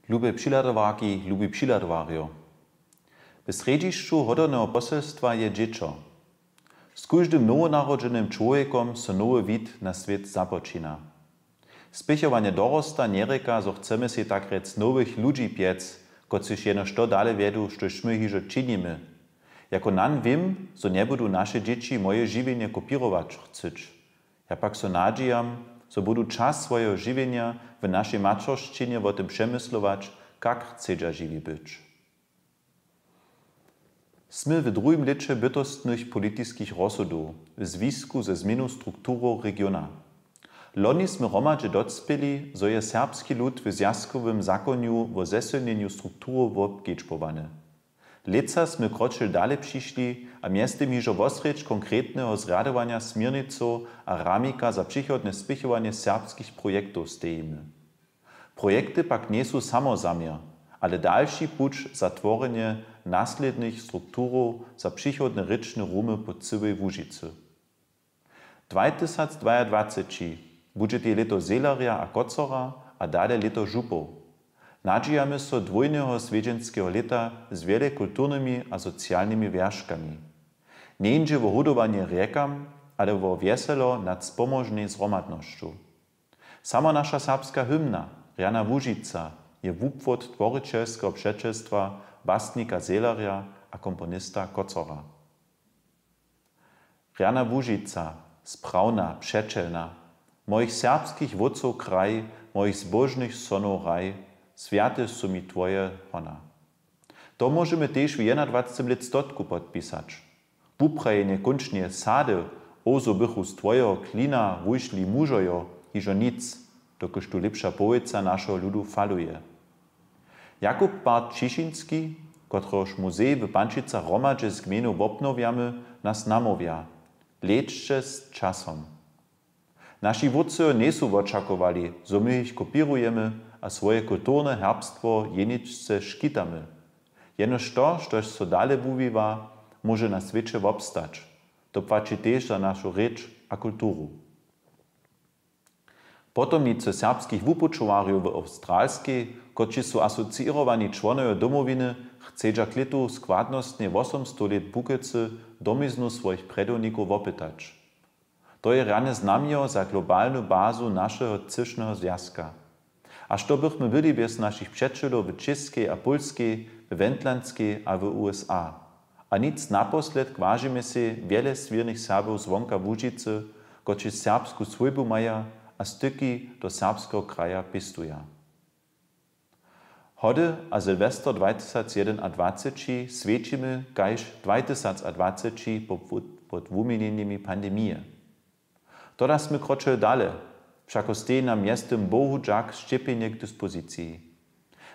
Lube přihladowarki, lubi přihladowarjo. W središću hodownego poselstwa je dziecko. Z każdym nowonarodzonym człowiekom so nowy wid na świat započina. Spěchowanie dorosta njereka, zo chcemy si tak rec nowych ludzi piec, kotřiž jenož to dale wiedu, štož my hižo činimy. Jako nan wiem, zo nie budu naše dzieci moje żywienie kopierować chceć. Ja pak so nadzijam, zo budu czas swojego żywienia w naszej macoszczynie o tym przemyslować, jak chcedza żywi być. Sme w drugim lecie bytostnych politickich rozsudów w związku ze zmianą struktury regiona. Loni sme hromadźe docpěli, zo je serbski lud w zjazkowym zakoniu o zesilnieniu struktury wobkedźbowany. Leca sme kročil dale přišli a miestem hižo wosrěč konkretnego zradowania smierniców a ramika za přichodne spěchovanie serbskich projektów stejimy. Projekty pak nie są samozamier, ale dalszy puć za tworenie naslednych strukturów za přichodne ryczne rumy po całej Łužicy. 2022 bude to leto Zelarja a Kocora a dale leto Župov. Nadzijamy so dwojnego swiedźenskiego leta z wiele kulturnymi a socjalnymi wierzchami. Nie idzie o hodowanie riekam, ale o wieselo nad spomożnej zromadnością. Sama nasza serbska hymna, Rjana Łužica, je wupwód tworicielskiego przeczestwa bastnika Zelarja a komponista Kocora. Rjana Łužica, sprawna, przeczelna, moich serbskich wódców kraj, moich zbożnych sonów raj, światy są mi Twoje hona. To możemy też w 21 let stotku podpisać. Wuprajenie kończnie sady, ozo bychu z Twojego klina wyszli mużojo, iżo nic, dokoż tu lepsza poeca naszego ludu faluje. Jakub Bart Ciszynski, kotroż muzej w Pančicach hromadźe z gminu obnowiamy, nas namówia. Lečće z časom. Naši wódcy nie są oczakowali, zo my ich kopierujemy, a swoje kulturne herbstwo jeničce škitamy. Jenož to, štož so dale wuwiwa, może na świecie wobstać. To płaci też za naszą rzecz a kulturu. Potomnicy serbskich wupučowarjów w Australskiej, kotrzy są asocierowani członowie domowiny, chcedza klitu składnostnie 800 let bukecy domiznu swoich predowników opytać. To je rane znamio za globalną bazu naszego cysznego związka. A što bychmy byli bez naszych przyjaciół w Czeskiej a Polskiej, w Wendlandskiej a w USA. A nic naposled kłażymy się wiele swiernych Serbów z wonka Łužicy, kotrzy serbsku swojbu maja a styki do serbskiego kraja pistuja. Hody a Sylwester 2021 świecimy kaž 2020 pod wumieniennymi pandemie. Toda sme kročili dale, všako stej nam miestem Bohu džak szczepienie k dyspozycji.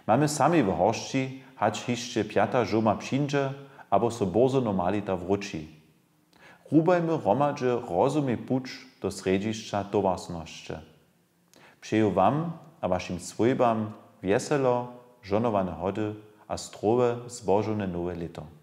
Mamy sami w horšči, hać hišće piata žoma přińdže, abo so borzo normalita wróci. Rubajmy hromadźe rozumy puć do središća towarznosće. Přeju wam a waszym swojbam wieselo, żonowane hody a zdrowe, zbożone nowe leto.